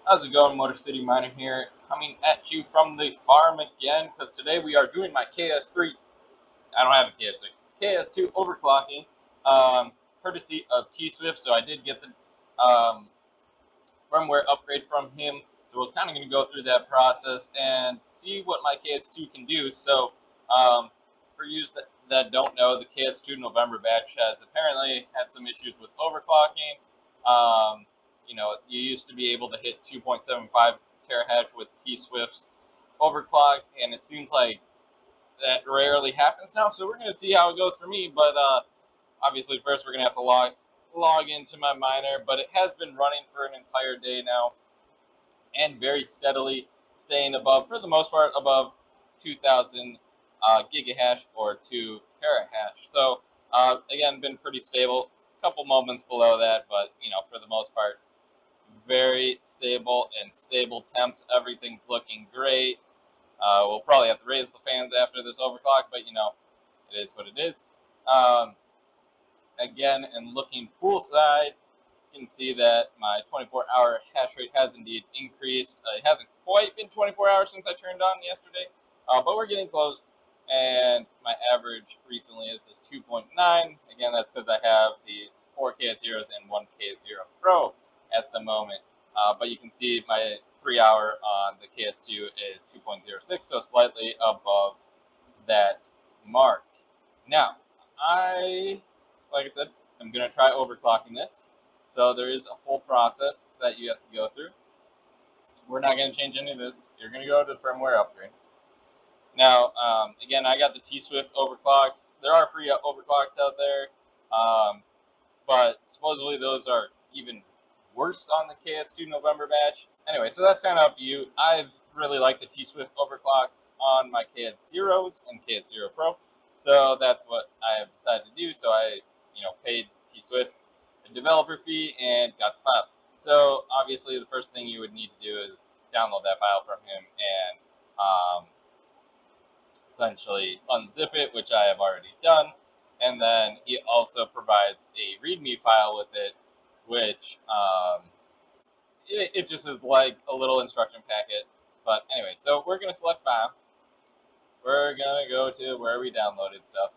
How's it going, Motor City Miner here, coming at you from the farm again, because today we are doing my KS3, I don't have a KS3, KS2 Overclocking, courtesy of T-Swift, so I did get the firmware upgrade from him, so we're kind of going to go through that process and see what my KS2 can do. So, for you that don't know, the KS2 November batch has apparently had some issues with overclocking. You used to be able to hit 2.75 terahash with T-Swift's overclock, and it seems like that rarely happens now. So we're going to see how it goes for me, but obviously first we're going to have to log into my miner, but it has been running for an entire day now and very steadily staying above, for the most part, above 2000 gigahash or 2 terahash. So again, been pretty stable. A couple moments below that, but for the most part, very stable and stable temps. Everything's looking great. We'll probably have to raise the fans after this overclock, but it is what it is. Again, and looking poolside, you can see that my 24-hour hash rate has indeed increased. It hasn't quite been 24 hours since I turned on yesterday, but we're getting close. And my average recently is this 2.9. Again, that's because I have these 4 KS0s and 1 KS0 Pro at the moment. But you can see my 3-hour on the KS2 is 2.06, so slightly above that mark. Now, like I said, I'm going to try overclocking this. So there is a whole process that you have to go through. We're not going to change any of this. You're going to go to firmware upgrade. Now, again, I got the T-Swift overclocks. There are free overclocks out there, but supposedly those are even worse on the KS2 November batch. Anyway, so that's kind of up to you. I've really liked the T-Swift overclocks on my KS0s and KS0 Pro, so that's what I have decided to do. So I, paid T-Swift a developer fee and got the file. So obviously, the first thing you would need to do is download that file from him and essentially unzip it, which I have already done. And then he also provides a README file with it, which it just is like a little instruction packet. But anyway, so we're going to select file. We're going to go to where we downloaded stuff.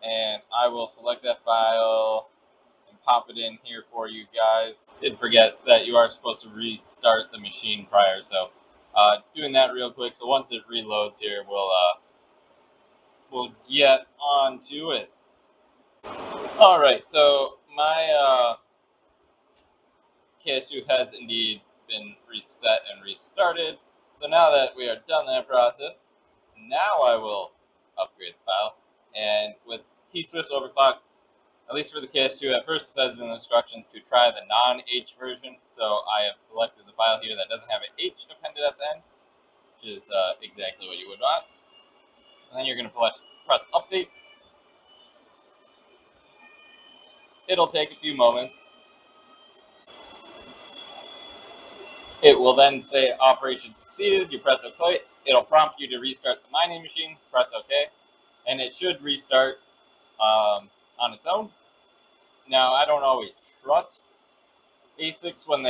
And I will select that file and pop it in here for you guys. Did forget that you are supposed to restart the machine prior, so doing that real quick. So once it reloads here, we'll get on to it. All right, so my KS2 has indeed been reset and restarted. So now that we are done that process, now I will upgrade the file. And with T-Swift overclock, at least for the KS2, at first it says in the instructions to try the non-H version. So I have selected the file here that doesn't have an H appended at the end, which is exactly what you would want. And then you're going to press update. It'll take a few moments. It will then say operation succeeded. You press OK. It'll prompt you to restart the mining machine. Press OK. And it should restart on its own. Now, I don't always trust ASICs when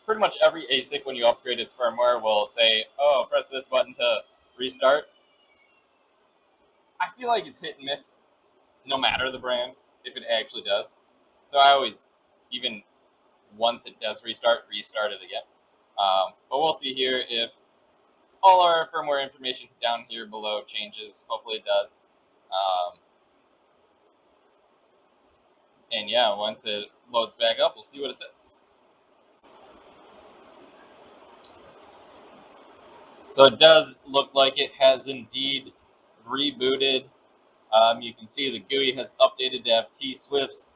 pretty much every ASIC when you upgrade its firmware will say, oh, press this button to restart. I feel like it's hit and miss, no matter the brand, if it actually does. So I always, even once it does restart it again. But we'll see here if all our firmware information down here below changes. Hopefully it does. And yeah, once it loads back up, we'll see what it says. So it does look like it has indeed rebooted. You can see the GUI has updated to have T-Swifts.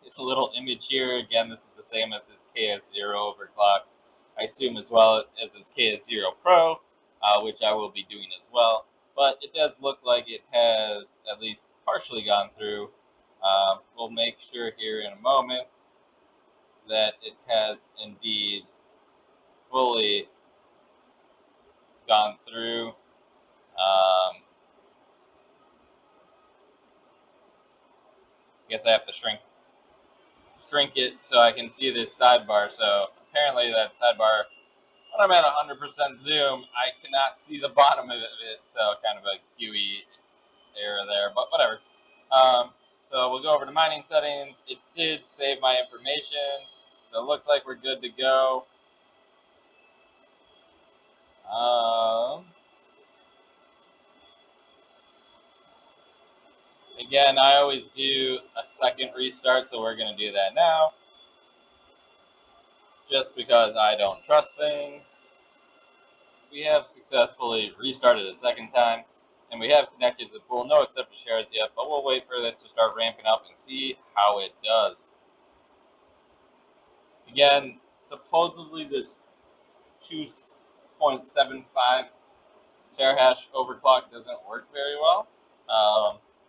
It's a little image here. Again, this is the same as his KS0 overclocks. I assume as well as his KS0 Pro, which I will be doing as well. But it does look like it has at least partially gone through. We'll make sure here in a moment that it has indeed fully gone through. I guess I have to shrink shrink it so I can see this sidebar. So apparently that sidebar, when I'm at 100% zoom, I cannot see the bottom of it. So kind of a GUI error there, but whatever. So we'll go over to mining settings. It did save my information, so it looks like we're good to go. Again, I always do a second restart, so we're going to do that now. Just because I don't trust things. We have successfully restarted a second time, and we have connected to the pool. No accepted shares yet, but we'll wait for this to start ramping up and see how it does. Again, supposedly this 2.75 terahash overclock doesn't work very well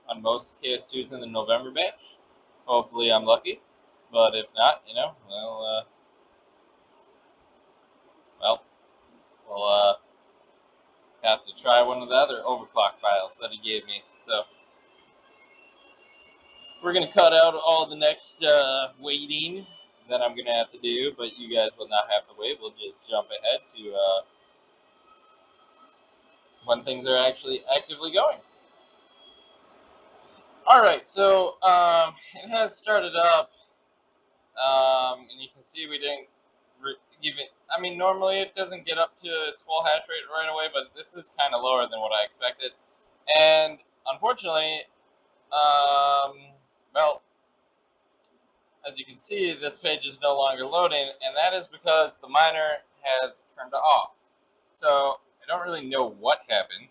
on most KS2s in the November batch. Hopefully I'm lucky, but if not, you know, we'll have to try one of the other overclock files that he gave me. So we're going to cut out all the next waiting that I'm going to have to do, but you guys will not have to wait. We'll just jump ahead to when things are actually actively going. Alright, so it has started up, and you can see we didn't even, I mean, normally it doesn't get up to its full hash rate right away, but this is kind of lower than what I expected. And unfortunately, well, as you can see, this page is no longer loading, and that is because the miner has turned off. So I don't really know what happened.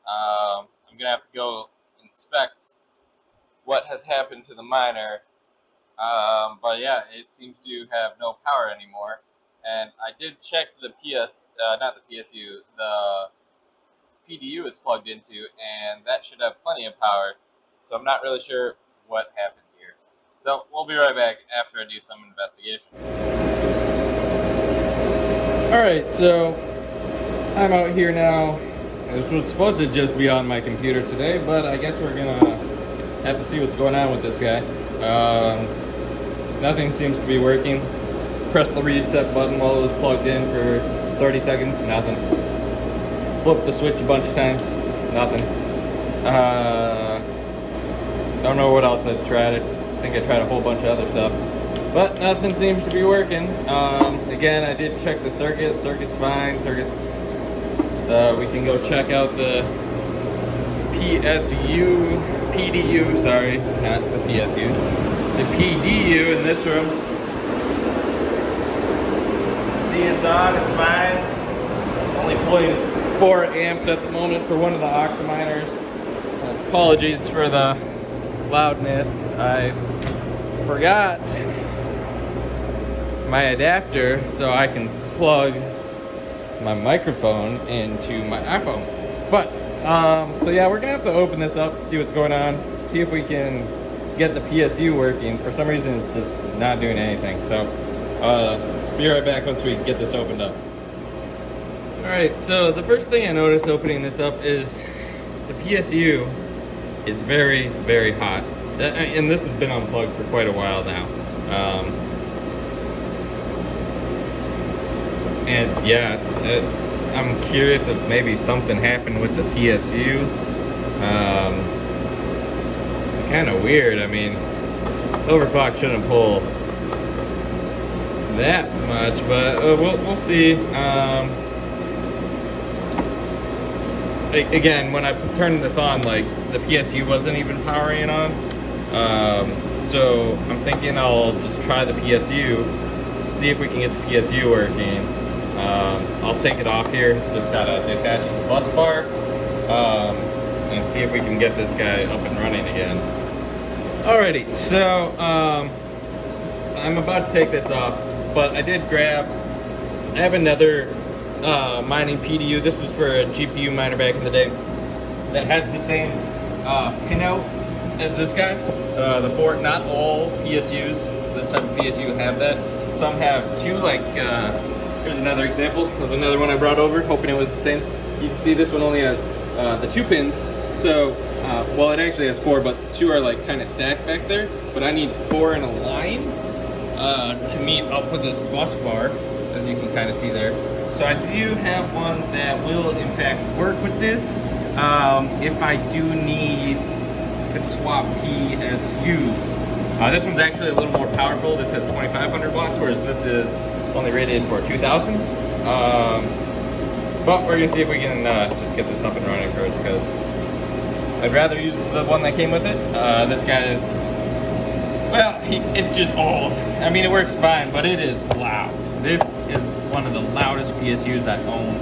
I'm going to have to go inspect what has happened to the miner. But yeah, it seems to have no power anymore. And I did check the not the PSU, the PDU it's plugged into, and that should have plenty of power. So I'm not really sure what happened here. So we'll be right back after I do some investigation. Alright, so I'm out here now. This was supposed to just be on my computer today, but I guess we're gonna have to see what's going on with this guy. Nothing seems to be working. Pressed the reset button while it was plugged in for 30 seconds, nothing. Flipped the switch a bunch of times, nothing. Don't know what else I tried. I think I tried a whole bunch of other stuff, but nothing seems to be working. Again, I did check the circuit. Circuit's fine. We can go check out the PDU, sorry, not the PSU. The PDU in this room. See, it's on, it's fine. Only pulling 4 amps at the moment for one of the Octaminers. Apologies for the loudness. I forgot my adapter so I can plug my microphone into my iPhone. But so yeah, we're gonna have to open this up, see what's going on, see if we can get the PSU working. For some reason it's just not doing anything, so be right back once we get this opened up. Alright, so the first thing I noticed opening this up is the PSU is very, very hot, and this has been unplugged for quite a while now. And yeah, I'm curious if maybe something happened with the PSU. Kind of weird. I mean, Overclock shouldn't pull that much, but we'll see. Again, when I turned this on, like, the PSU wasn't even powering on. So I'm thinking I'll just try the PSU, see if we can get the PSU working. I'll take it off here, just gotta detach the bus bar, and see if we can get this guy up and running again. Alrighty, so I'm about to take this off, but I did grab, I have another mining PDU. This was for a GPU miner back in the day that has the same pinout as this guy. Not all PSUs, this type of PSU have that. Some have two, like, here's another example of another one I brought over, hoping it was the same. You can see this one only has the 2 pins, so, well, it actually has 4, but 2 are like kind of stacked back there, but I need 4 in a line, to meet up with this bus bar, as you can kind of see there. So I do have one that will in fact work with this. If I do need to swap PSUs. This one's actually a little more powerful. This has 2,500 watts, whereas this is only rated for 2,000. But we're gonna see if we can just get this up and running first, because I'd rather use the one that came with it. This guy is, well, it's just old. I mean, it works fine, but it is loud. This is one of the loudest PSUs I own.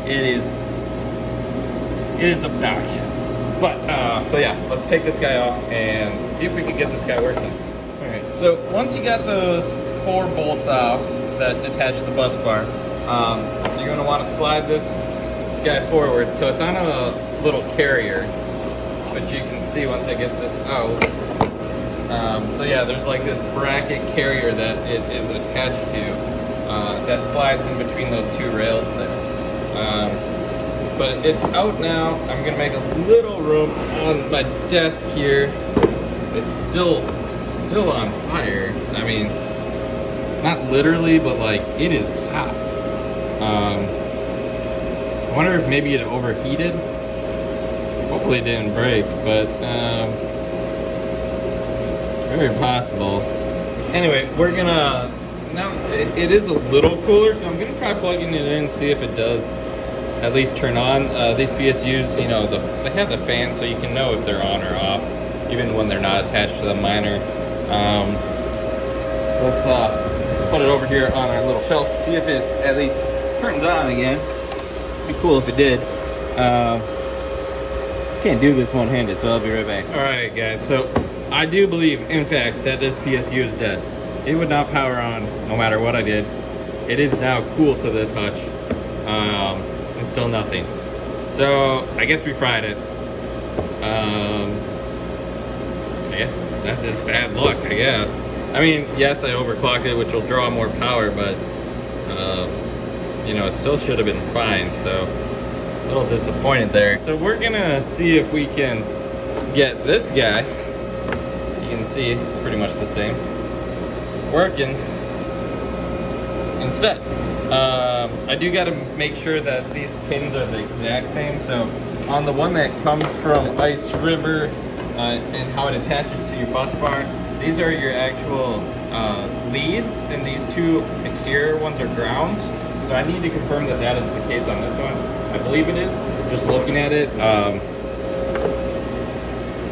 It is obnoxious. But, so yeah, let's take this guy off and see if we can get this guy working. Alright, so once you got those 4 bolts off that attach to the bus bar, you're going to want to slide this guy forward. So it's on a little carrier, which you can see once I get this out. So yeah, there's like this bracket carrier that it is attached to that slides in between those 2 rails there. But it's out now. I'm gonna make a little room on my desk here. It's still on fire. I mean, not literally, but like it is hot. I wonder if maybe it overheated. Hopefully it didn't break, but very possible. Anyway, we're gonna, now it is a little cooler, so I'm gonna try plugging it in, see if it does at least turn on. These PSUs, you know, they have the fan, so you can know if they're on or off, even when they're not attached to the miner. So let's put it over here on our little shelf, see if it at least turns on again. It'd be cool if it did. Can't do this one-handed, so I'll be right back. Alright guys, so I do believe, in fact, that this PSU is dead. It would not power on no matter what I did. It is now cool to the touch. And still nothing. So I guess we fried it. I guess that's just bad luck, I guess. I mean, yes, I overclocked it, which will draw more power, but you know, it still should have been fine, so a little disappointed there. So we're gonna see if we can get this guy, you can see it's pretty much the same, working instead. I do got to make sure that these pins are the exact same. So on the one that comes from IceRiver and how it attaches to your bus bar, these are your actual leads, and these 2 exterior ones are grounds. So I need to confirm that that is the case on this one. I believe it is, just looking at it.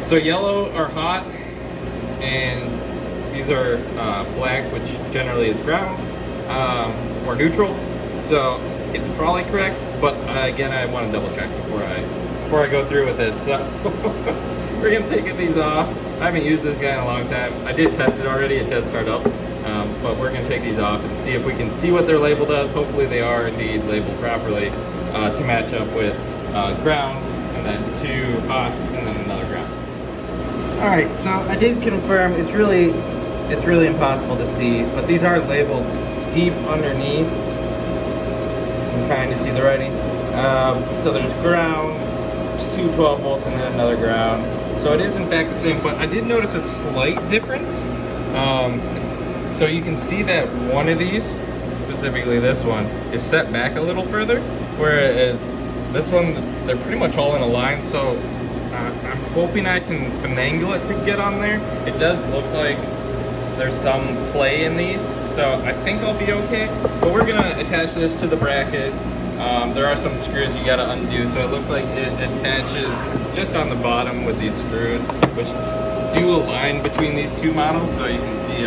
So yellow are hot, and these are black, which generally is ground. Or neutral, so it's probably correct, but again, I want to double check before I go through with this. So we're gonna take these off. I haven't used this guy in a long time. I did test it already, it does start up, but we're gonna take these off and see if we can see what they're labeled as. Hopefully they are indeed labeled properly to match up with ground, and then 2 hots, and then another ground. All right, so I did confirm. It's really impossible to see, but these are labeled deep underneath. You can kind of see the writing. So there's ground, 2 12 volts, and then another ground. So it is in fact the same, but I did notice a slight difference. So you can see that one of these, specifically this one, is set back a little further, whereas this one, they're pretty much all in a line. So I'm hoping I can finagle it to get on there. It does look like there's some play in these, so I think I'll be okay. But we're gonna attach this to the bracket. There are some screws you gotta undo, so it looks like it attaches just on the bottom with these screws, which do align between these 2 models. So you can see,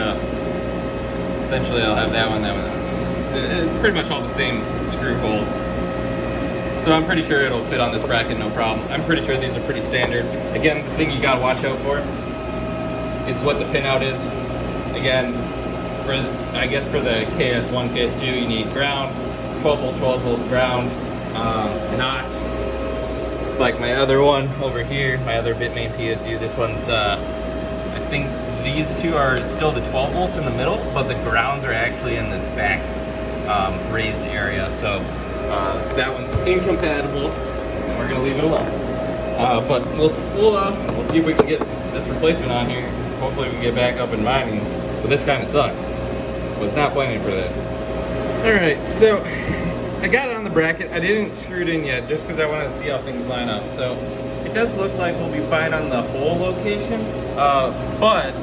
essentially I'll have that one, that one. It's pretty much all the same screw holes. So I'm pretty sure it'll fit on this bracket, no problem. I'm pretty sure these are pretty standard. Again, the thing you gotta watch out for, it's what the pinout is. Again, I guess for the KS1, KS2, you need ground, 12 volt ground, not like my other one over here, my other Bitmain PSU. This one's, I think these 2 are still the 12 volts in the middle, but the grounds are actually in this back raised area. So that one's incompatible, and we're gonna leave it alone. But we'll see if we can get this replacement on here. Hopefully we can get back up and mining, but this kind of sucks. Was not planning for this. Alright, so I got it on the bracket. I didn't screw it in yet just because I wanted to see how things line up. So it does look like we'll be fine on the hole location, but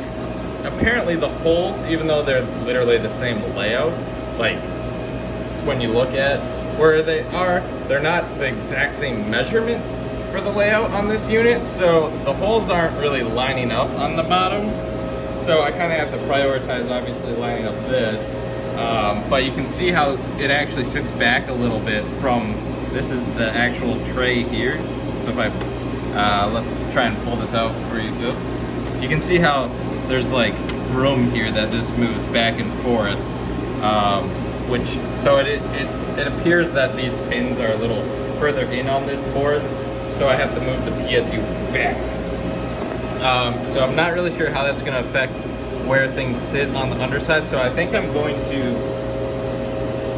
apparently the holes, even though they're literally the same layout, like when you look at where they are, they're not the exact same measurement for the layout on this unit, so the holes aren't really lining up on the bottom. So I kind of have to prioritize obviously lining up this, but you can see how it actually sits back a little bit from, this is the actual tray here. So if I, let's try and pull this out before you go. You can see how there's like room here that this moves back and forth, so it appears that these pins are a little further in on this board, so I have to move the PSU back. So I'm not really sure how that's going to affect where things sit on the underside, so I think I'm going to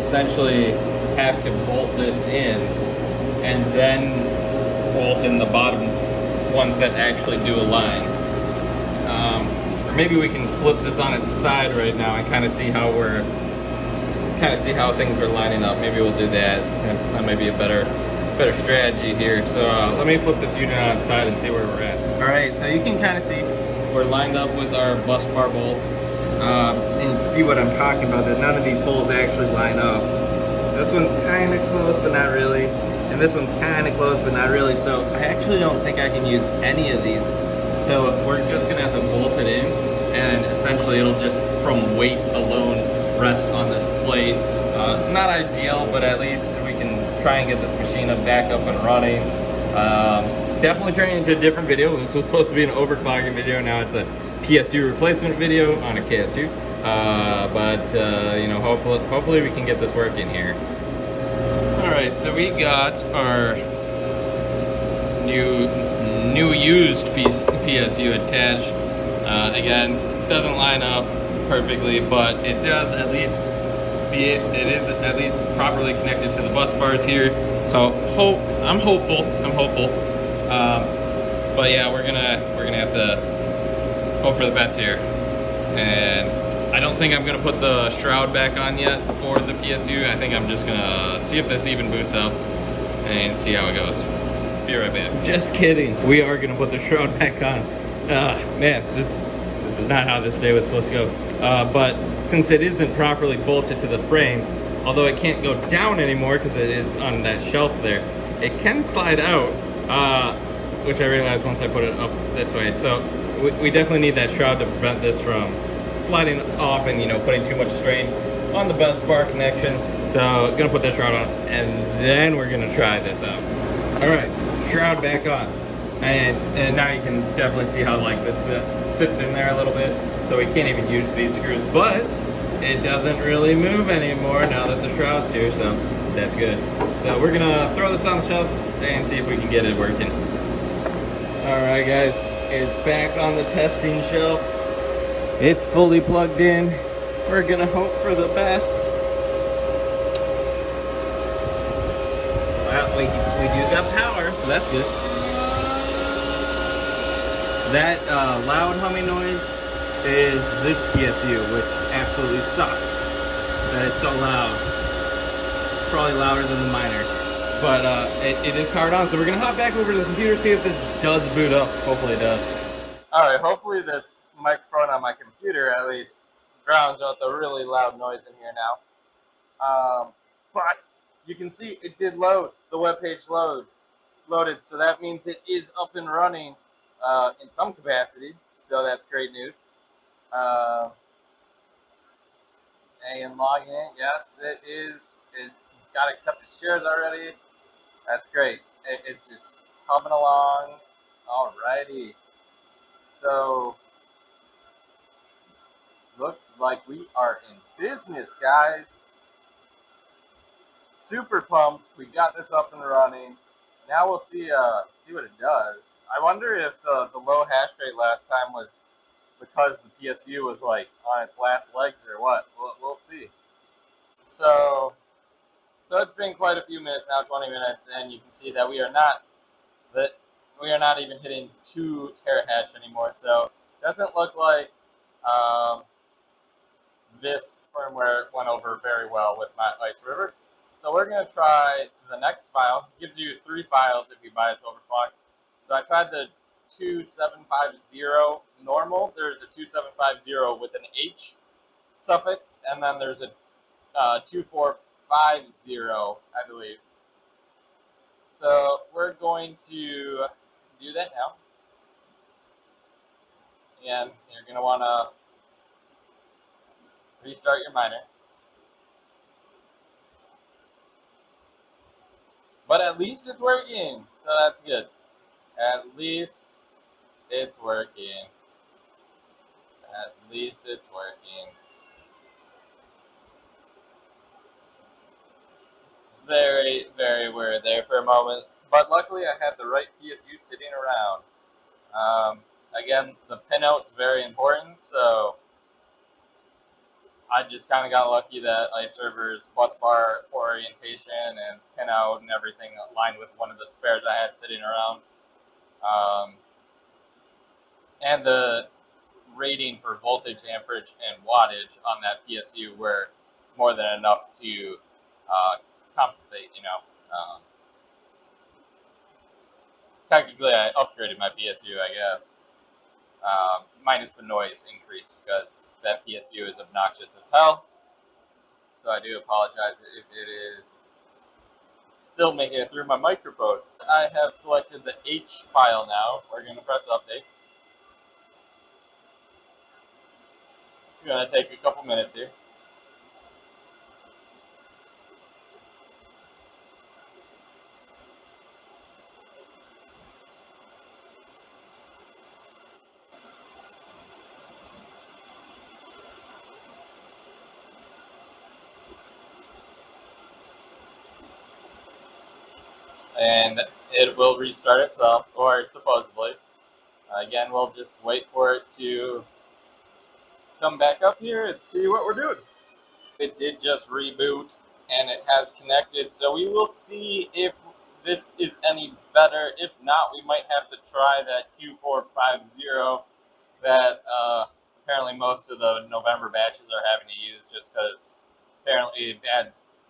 essentially have to bolt this in and then bolt in the bottom ones that actually do align. Or maybe we can flip this on its side right now and kind of see how things are lining up. Maybe we'll do that. That may be a better strategy here. So let me flip this unit on its side and see where we're at. All right, so you can kind of see we're lined up with our bus bar bolts, and see what I'm talking about, that none of these holes actually line up. This one's kind of close, but not really. And this one's kind of close, but not really. So I actually don't think I can use any of these. So we're just gonna have to bolt it in, and essentially it'll just, from weight alone, rest on this plate. Not ideal, but at least we can try and get this machine back up and running. Definitely turning into a different video. This was supposed to be an overclocking video. Now it's a PSU replacement video on a KS2. You know, hopefully we can get this working here. All right, so we got our new used PSU attached. Again, doesn't line up perfectly, but it does at least it is at least properly connected to the bus bars here. So I'm hopeful. But yeah, we're gonna have to hope for the best here. And I don't think I'm gonna put the shroud back on yet for the PSU. I think I'm just gonna see if this even boots up and see how it goes. Be right back. Just kidding. We are gonna put the shroud back on. Man, this was not how this day was supposed to go. But since it isn't properly bolted to the frame, although it can't go down anymore because it is on that shelf there, it can slide out, which I realized once I put it up this way. So we definitely need that shroud to prevent this from sliding off and, you know, putting too much strain on the bus bar connection. So gonna put that shroud on, and then we're gonna try this out. All right, shroud back on. And now you can definitely see how like this sits in there a little bit, so we can't even use these screws, but it doesn't really move anymore now that the shroud's here, so that's good. So we're gonna throw this on the shelf and see if we can get it working. All right guys, it's back on the testing shelf. It's fully plugged in. We're gonna hope for the best. Well, we do got power, so that's good. That loud humming noise is this PSU, which absolutely sucks that it's so loud. It's probably louder than the miner. But it is powered on, so we're gonna hop back over to the computer, see if this does boot up. Hopefully it does. Alright, hopefully this microphone on my computer at least drowns out the really loud noise in here now. But you can see it did load. The web page loaded, so that means it is up and running in some capacity. So that's great news. And logging in, yes, it is. It got accepted shares already. That's great. It's just coming along. Alrighty. So looks like we are in business, guys. Super pumped. We got this up and running. Now we'll see what it does. I wonder if the low hash rate last time was because the PSU was like on its last legs or what. We'll see. So it's been quite a few minutes now, 20 minutes, and you can see that we are not even hitting 2 terahash anymore. So it doesn't look like this firmware went over very well with my IceRiver. So we're going to try the next file. It gives you 3 files if you buy it to Overclock. So I tried the 2750 normal. There's a 2750 with an H suffix, and then there's a 2450, I believe. So we're going to do that now. And you're going to want to restart your miner. But at least it's working, so that's good. At least it's working. At least it's working. Very, very weird there for a moment. But luckily I had the right PSU sitting around. Again, the pinout's very important, so I just kind of got lucky that IceRiver's bus bar orientation and pinout and everything aligned with one of the spares I had sitting around. And the rating for voltage, amperage, and wattage on that PSU were more than enough to compensate, you know. Technically, I upgraded my PSU, I guess, minus the noise increase, because that PSU is obnoxious as hell. So I do apologize if it is still making it through my microphone. I have selected the H file now. We're going to press update. It's going to take a couple minutes here. And it will restart itself, or supposedly. Again, we'll just wait for it to come back up here and see what we're doing. It did just reboot, and it has connected, so we will see if this is any better. If not, we might have to try that 2450 that apparently most of the November batches are having to use, just because apparently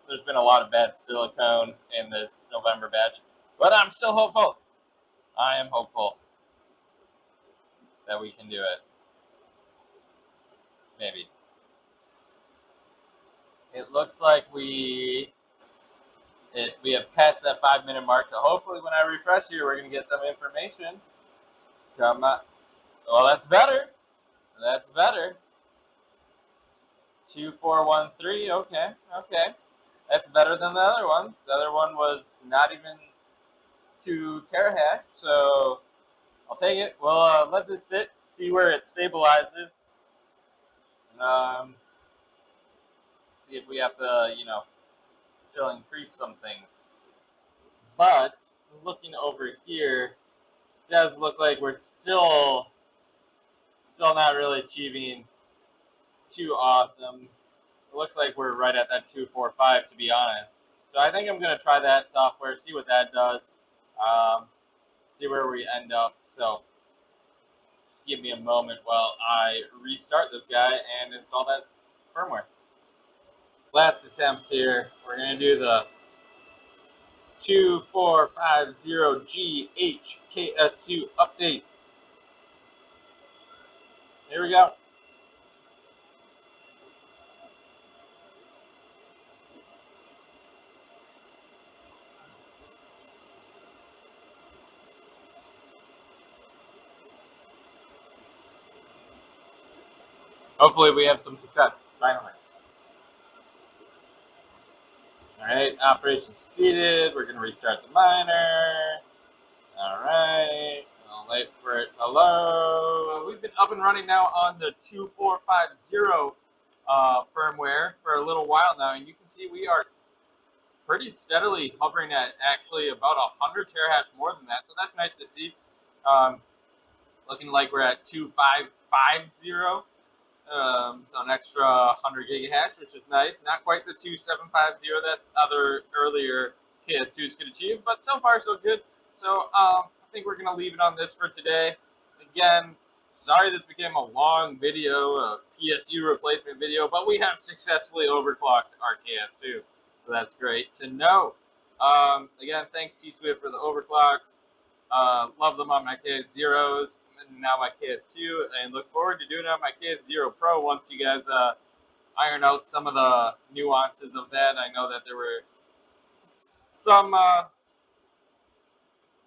there's been a lot of bad silicone in this November batch. But I'm still hopeful. I am hopeful that we can do it. Maybe. It looks like we have passed that 5-minute mark, so hopefully when I refresh here, we're going to get some information. Come on. Well, that's better. That's better. 2413, okay, okay. That's better than the other one. The other one was not even 2 terahash, so I'll take it. We'll let this sit, see where it stabilizes. See if we have to, still increase some things. But looking over here, it does look like we're still not really achieving too awesome. It looks like we're right at that 245, to be honest. So I think I'm going to try that software, see what that does, see where we end up. So just give me a moment while I restart this guy and install that firmware. Last attempt here. We're going to do the 2450GH KS2 update. Here we go. Hopefully we have some success, finally. Alright, operation succeeded. We're going to restart the miner. Alright, I'll wait for it. Hello. We've been up and running now on the 2450 firmware for a little while now, and you can see we are pretty steadily hovering at actually about 100 terahash more than that, so that's nice to see. Looking like we're at 2550. So an extra 100 gigahash, which is nice. Not quite the 2750 that other earlier KS2s could achieve, but so far so good. So I think we're going to leave it on this for today. Again, Sorry this became a long video, a PSU replacement video, but we have successfully overclocked our KS2, so that's great to know. Again, thanks T-Swift for the overclocks. Love them on my KS0s and now my KS2, and look forward to doing it on my KS0 Pro once you guys iron out some of the nuances of that. I know that there were some,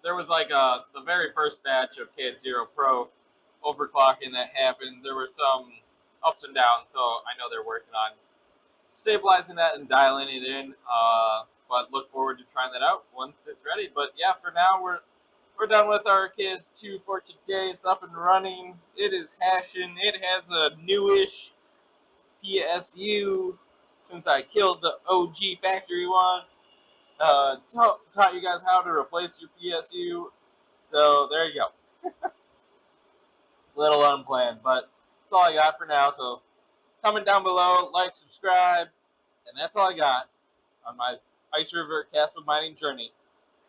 there was like the very first batch of KS0 Pro overclocking that happened. There were some ups and downs, so I know they're working on stabilizing that and dialing it in. But look forward to trying that out once it's ready. But yeah, for now we're done with our KS2 for today. It's up and running. It is hashing. It has a newish PSU since I killed the OG factory one. Taught you guys how to replace your PSU. So there you go. Little unplanned, but that's all I got for now. So comment down below, like, subscribe, and that's all I got on my IceRiver cast mining journey.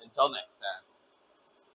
Until next time.